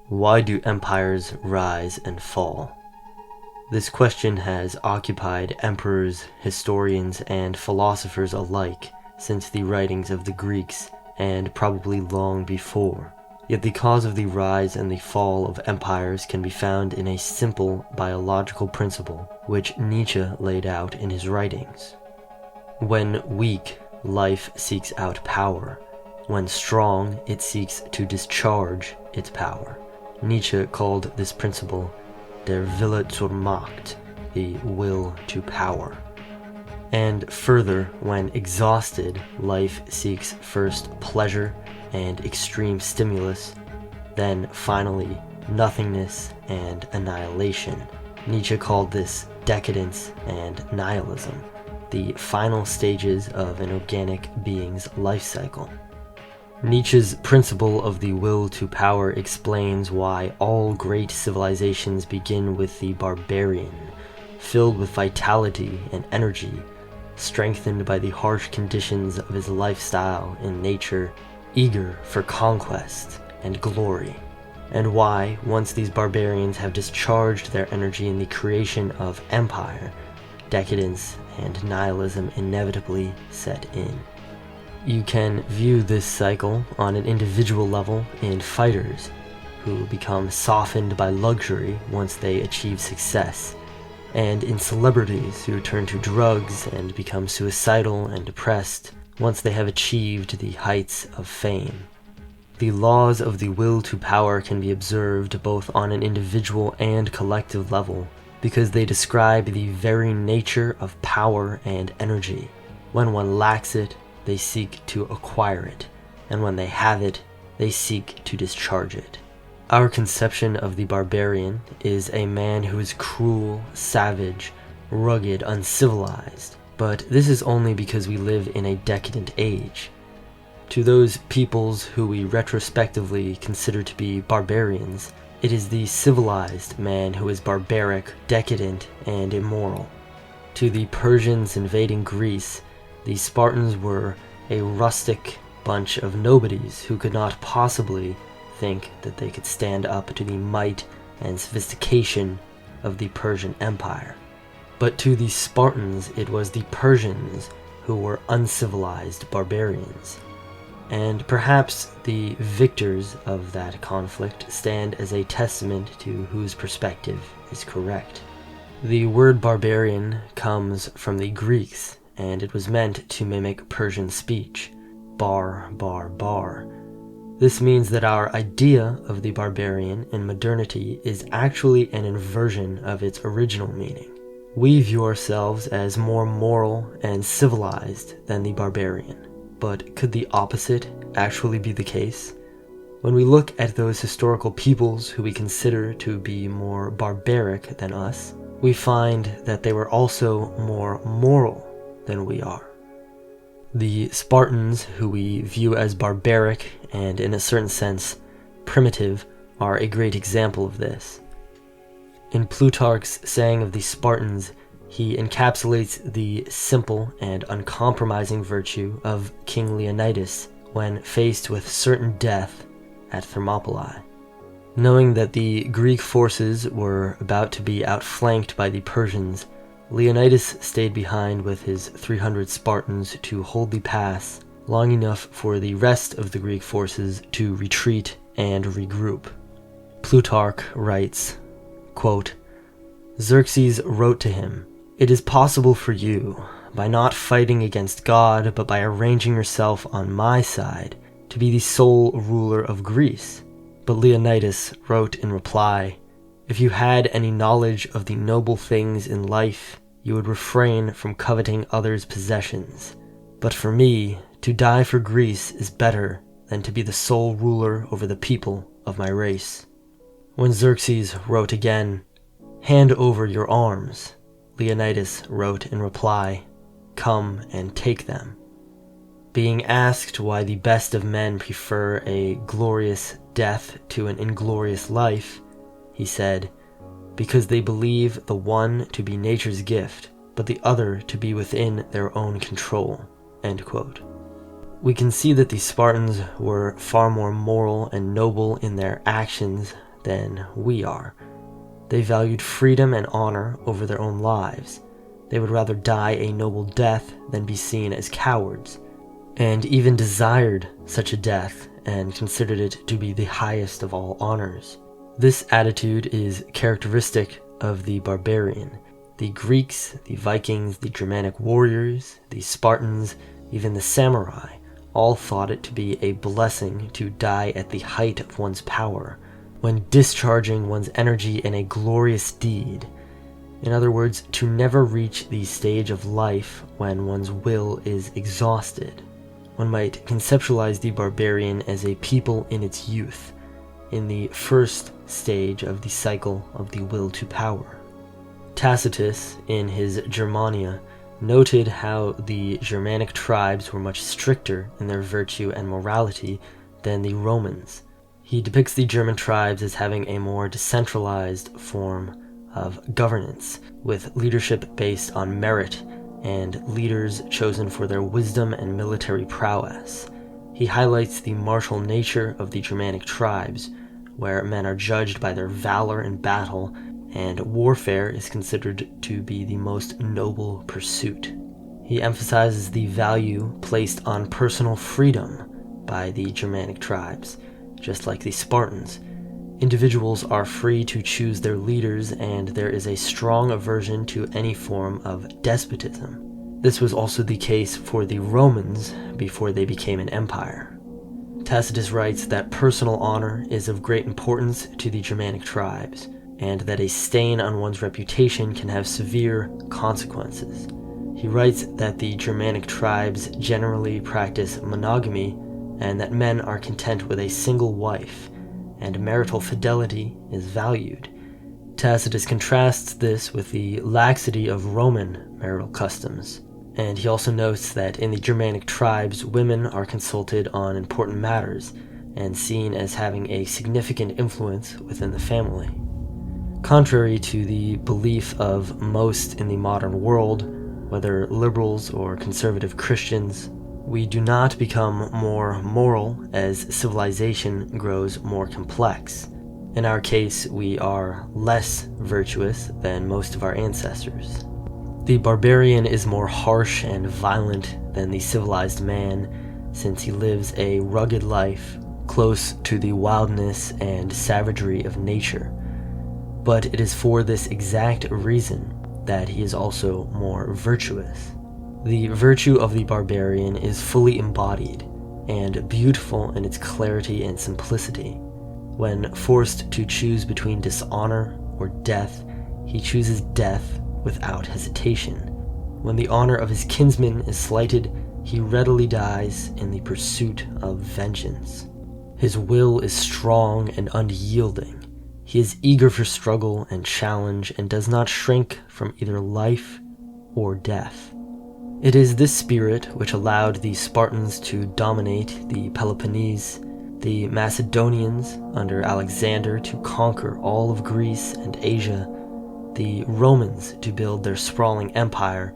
Why do empires rise and fall? This question has occupied emperors, historians, and philosophers alike since the writings of the Greeks, and probably long before. Yet the cause of the rise and the fall of empires can be found in a simple biological principle, which Nietzsche laid out in his writings. When weak, life seeks out power. When strong, it seeks to discharge its power. Nietzsche called this principle der Wille zur Macht, the will to power. And further, when exhausted, life seeks first pleasure and extreme stimulus, then finally nothingness and annihilation. Nietzsche called this decadence and nihilism, the final stages of an organic being's life cycle. Nietzsche's principle of the will to power explains why all great civilizations begin with the barbarian, filled with vitality and energy, strengthened by the harsh conditions of his lifestyle in nature, eager for conquest and glory, and why, once these barbarians have discharged their energy in the creation of empire, decadence and nihilism inevitably set in. You can view this cycle on an individual level in fighters who become softened by luxury once they achieve success, and in celebrities who turn to drugs and become suicidal and depressed once they have achieved the heights of fame. The laws of the will to power can be observed both on an individual and collective level because they describe the very nature of power and energy. When one lacks it, they seek to acquire it, and when they have it, they seek to discharge it. Our conception of the barbarian is a man who is cruel, savage, rugged, uncivilized, but this is only because we live in a decadent age. To those peoples who we retrospectively consider to be barbarians, it is the civilized man who is barbaric, decadent, and immoral. To the Persians invading Greece, the Spartans were a rustic bunch of nobodies who could not possibly think that they could stand up to the might and sophistication of the Persian Empire. But to the Spartans, it was the Persians who were uncivilized barbarians. And perhaps the victors of that conflict stand as a testament to whose perspective is correct. The word barbarian comes from the Greeks, and it was meant to mimic Persian speech. Bar, bar, bar. This means that our idea of the barbarian in modernity is actually an inversion of its original meaning. We view ourselves as more moral and civilized than the barbarian. But could the opposite actually be the case? When we look at those historical peoples who we consider to be more barbaric than us, we find that they were also more moral than we are. The Spartans, who we view as barbaric and in a certain sense primitive, are a great example of this. In Plutarch's Saying of the Spartans, he encapsulates the simple and uncompromising virtue of King Leonidas when faced with certain death at Thermopylae. Knowing that the Greek forces were about to be outflanked by the Persians, Leonidas stayed behind with his 300 Spartans to hold the pass long enough for the rest of the Greek forces to retreat and regroup. Plutarch writes, quote, Xerxes wrote to him, "It is possible for you, by not fighting against God, but by arranging yourself on my side, to be the sole ruler of Greece." But Leonidas wrote in reply, "If you had any knowledge of the noble things in life, you would refrain from coveting others' possessions. But for me, to die for Greece is better than to be the sole ruler over the people of my race." When Xerxes wrote again, "Hand over your arms," Leonidas wrote in reply, "Come and take them." Being asked why the best of men prefer a glorious death to an inglorious life, he said, "Because they believe the one to be nature's gift, but the other to be within their own control." End quote. We can see that the Spartans were far more moral and noble in their actions than we are. They valued freedom and honor over their own lives. They would rather die a noble death than be seen as cowards, and even desired such a death and considered it to be the highest of all honors. This attitude is characteristic of the barbarian. The Greeks, the Vikings, the Germanic warriors, the Spartans, even the samurai, all thought it to be a blessing to die at the height of one's power, when discharging one's energy in a glorious deed. In other words, to never reach the stage of life when one's will is exhausted. One might conceptualize the barbarian as a people in its youth, in the first stage of the cycle of the will to power. Tacitus, in his Germania, noted how the Germanic tribes were much stricter in their virtue and morality than the Romans. He depicts the German tribes as having a more decentralized form of governance, with leadership based on merit and leaders chosen for their wisdom and military prowess. He highlights the martial nature of the Germanic tribes, where men are judged by their valor in battle, and warfare is considered to be the most noble pursuit. He emphasizes the value placed on personal freedom by the Germanic tribes, just like the Spartans. Individuals are free to choose their leaders, and there is a strong aversion to any form of despotism. This was also the case for the Romans before they became an empire. Tacitus writes that personal honor is of great importance to the Germanic tribes, and that a stain on one's reputation can have severe consequences. He writes that the Germanic tribes generally practice monogamy, and that men are content with a single wife, and marital fidelity is valued. Tacitus contrasts this with the laxity of Roman marital customs, and he also notes that in the Germanic tribes, women are consulted on important matters and seen as having a significant influence within the family. Contrary to the belief of most in the modern world, whether liberals or conservative Christians, we do not become more moral as civilization grows more complex. In our case, we are less virtuous than most of our ancestors. The barbarian is more harsh and violent than the civilized man, since he lives a rugged life close to the wildness and savagery of nature. But it is for this exact reason that he is also more virtuous. The virtue of the barbarian is fully embodied and beautiful in its clarity and simplicity. When forced to choose between dishonor or death, he chooses death without hesitation. When the honor of his kinsman is slighted, he readily dies in the pursuit of vengeance. His will is strong and unyielding. He is eager for struggle and challenge and does not shrink from either life or death. It is this spirit which allowed the Spartans to dominate the Peloponnese, the Macedonians under Alexander to conquer all of Greece and Asia, the Romans to build their sprawling empire,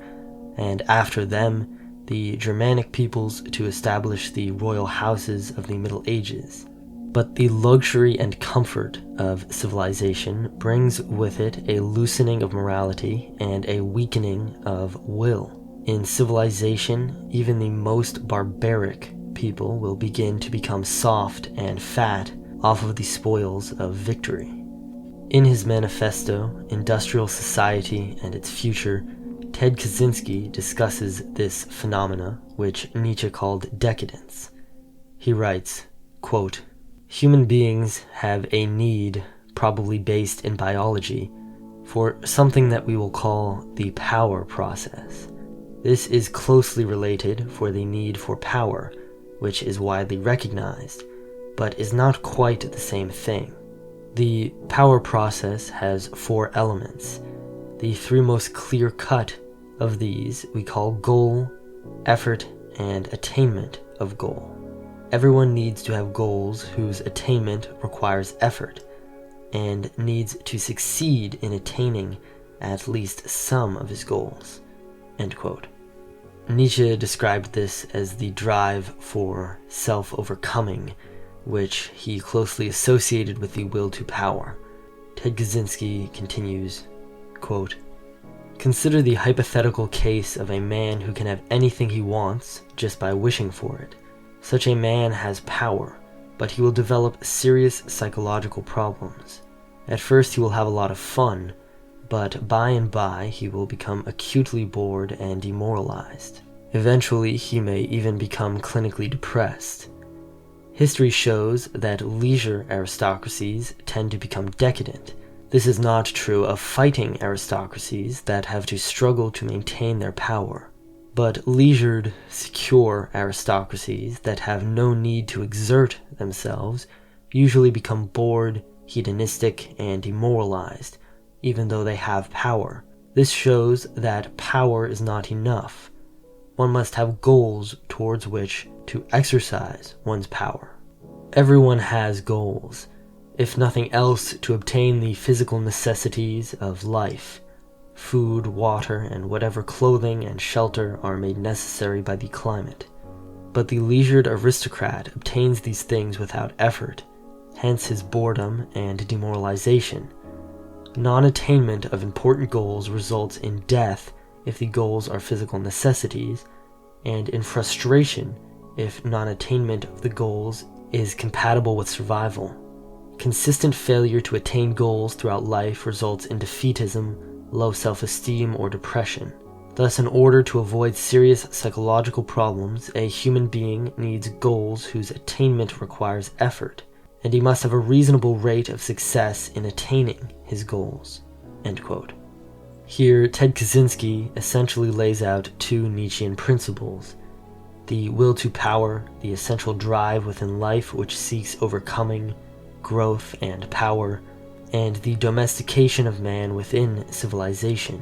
and after them, the Germanic peoples to establish the royal houses of the Middle Ages. But the luxury and comfort of civilization brings with it a loosening of morality and a weakening of will. In civilization, even the most barbaric people will begin to become soft and fat off of the spoils of victory. In his manifesto, Industrial Society and Its Future, Ted Kaczynski discusses this phenomena, which Nietzsche called decadence. He writes, quote, "Human beings have a need, probably based in biology, for something that we will call the power process. This is closely related for the need for power, which is widely recognized, but is not quite the same thing. The power process has 4 elements. The 3 most clear-cut of these we call goal, effort, and attainment of goal. Everyone needs to have goals whose attainment requires effort, and needs to succeed in attaining at least some of his goals." End quote. Nietzsche described this as the drive for self-overcoming, which he closely associated with the will to power. Ted Kaczynski continues, quote, "Consider the hypothetical case of a man who can have anything he wants just by wishing for it. Such a man has power, but he will develop serious psychological problems. At first he will have a lot of fun, but by and by he will become acutely bored and demoralized. Eventually he may even become clinically depressed. History shows that leisure aristocracies tend to become decadent. This is not true of fighting aristocracies that have to struggle to maintain their power. But leisured, secure aristocracies that have no need to exert themselves usually become bored, hedonistic, and demoralized, even though they have power. This shows that power is not enough. One must have goals towards which to exercise one's power. Everyone has goals, if nothing else to obtain the physical necessities of life. Food, water, and whatever clothing and shelter are made necessary by the climate. But the leisured aristocrat obtains these things without effort, hence his boredom and demoralization. Non-attainment of important goals results in death if the goals are physical necessities, and in frustration if non-attainment of the goals is compatible with survival. Consistent failure to attain goals throughout life results in defeatism, low self-esteem, or depression. Thus, in order to avoid serious psychological problems, a human being needs goals whose attainment requires effort, and he must have a reasonable rate of success in attaining his goals." End quote. Here, Ted Kaczynski essentially lays out two Nietzschean principles: the will to power, the essential drive within life which seeks overcoming, growth, and power, and the domestication of man within civilization,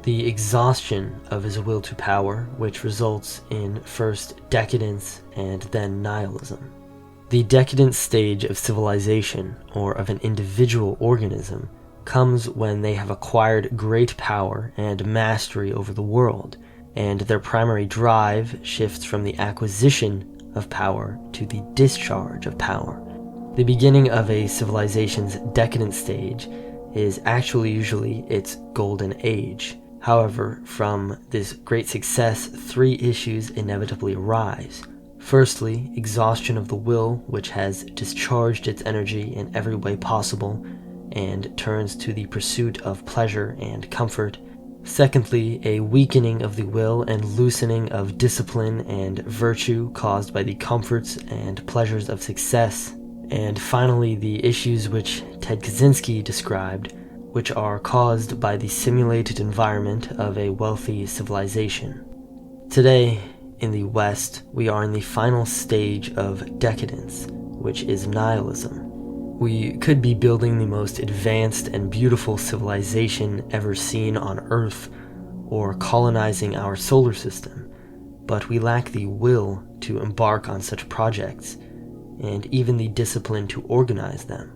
the exhaustion of his will to power, which results in first decadence and then nihilism. The decadent stage of civilization, or of an individual organism, comes when they have acquired great power and mastery over the world, and their primary drive shifts from the acquisition of power to the discharge of power. The beginning of a civilization's decadent stage is actually usually its golden age. However, from this great success, three issues inevitably arise. Firstly, exhaustion of the will, which has discharged its energy in every way possible and turns to the pursuit of pleasure and comfort. Secondly, a weakening of the will and loosening of discipline and virtue caused by the comforts and pleasures of success. And finally, the issues which Ted Kaczynski described, which are caused by the simulated environment of a wealthy civilization. Today, in the West, we are in the final stage of decadence, which is nihilism. We could be building the most advanced and beautiful civilization ever seen on Earth, or colonizing our solar system, but we lack the will to embark on such projects, and even the discipline to organize them.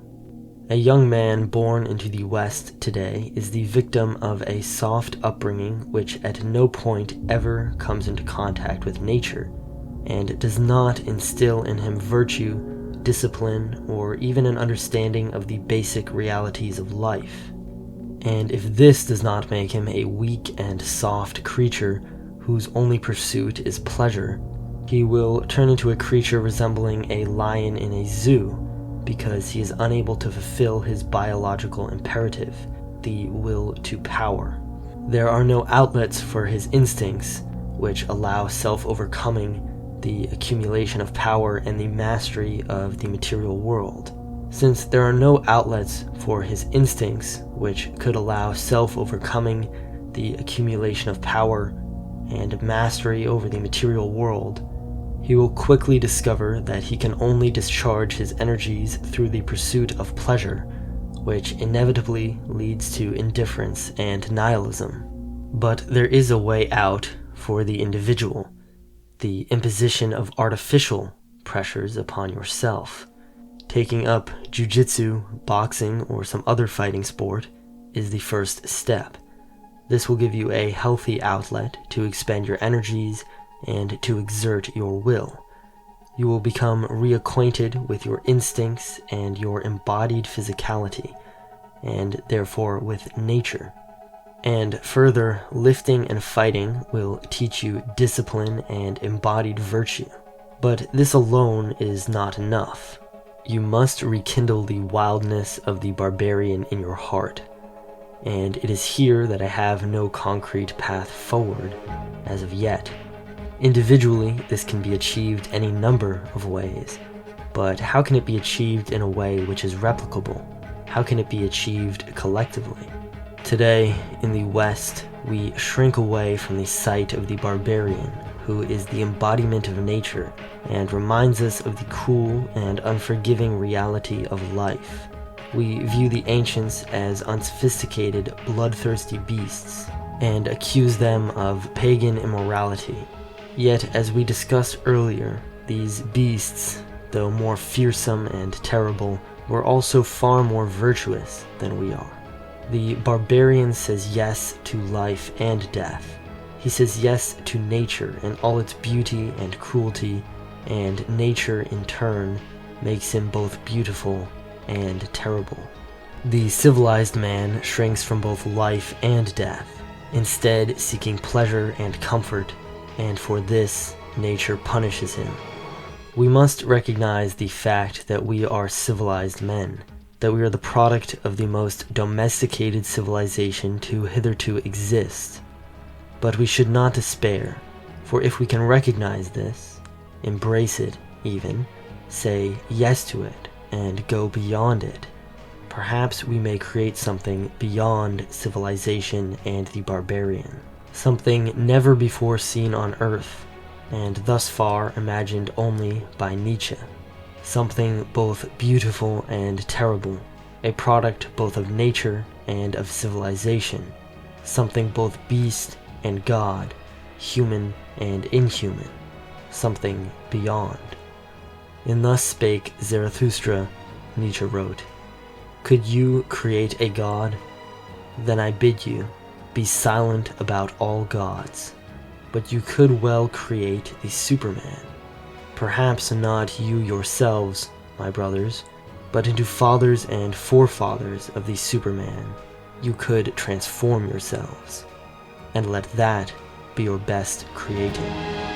A young man born into the West today is the victim of a soft upbringing which at no point ever comes into contact with nature, and does not instill in him virtue, discipline, or even an understanding of the basic realities of life. And if this does not make him a weak and soft creature whose only pursuit is pleasure, he will turn into a creature resembling a lion in a zoo, because he is unable to fulfill his biological imperative, the will to power. There are no outlets for his instincts, which allow self-overcoming, the accumulation of power, and the mastery of the material world. Since there are no outlets for his instincts, which could allow self-overcoming, the accumulation of power, and mastery over the material world, he will quickly discover that he can only discharge his energies through the pursuit of pleasure, which inevitably leads to indifference and nihilism. But there is a way out for the individual: the imposition of artificial pressures upon yourself. Taking up jiu-jitsu, boxing, or some other fighting sport is the first step. This will give you a healthy outlet to expend your energies and to exert your will. You will become reacquainted with your instincts and your embodied physicality, and therefore with nature. And further, lifting and fighting will teach you discipline and embodied virtue. But this alone is not enough. You must rekindle the wildness of the barbarian in your heart. And it is here that I have no concrete path forward as of yet. Individually, this can be achieved any number of ways. But how can it be achieved in a way which is replicable? How can it be achieved collectively? Today, in the West, we shrink away from the sight of the barbarian, who is the embodiment of nature and reminds us of the cruel and unforgiving reality of life. We view the ancients as unsophisticated, bloodthirsty beasts and accuse them of pagan immorality. Yet, as we discussed earlier, these beasts, though more fearsome and terrible, were also far more virtuous than we are. The barbarian says yes to life and death. He says yes to nature and all its beauty and cruelty, and nature in turn makes him both beautiful and terrible. The civilized man shrinks from both life and death, instead seeking pleasure and comfort, and for this, nature punishes him. We must recognize the fact that we are civilized men, that we are the product of the most domesticated civilization to hitherto exist. But we should not despair, for if we can recognize this, embrace it even, say yes to it, and go beyond it, perhaps we may create something beyond civilization and the barbarian, something never before seen on Earth, and thus far imagined only by Nietzsche, something both beautiful and terrible, a product both of nature and of civilization, something both beast and god, human and inhuman, something beyond. In Thus Spake Zarathustra, Nietzsche wrote, "Could you create a god? Then I bid you, be silent about all gods. But you could well create the Superman. Perhaps not you yourselves, my brothers, but into fathers and forefathers of the Superman, you could transform yourselves. And let that be your best creating."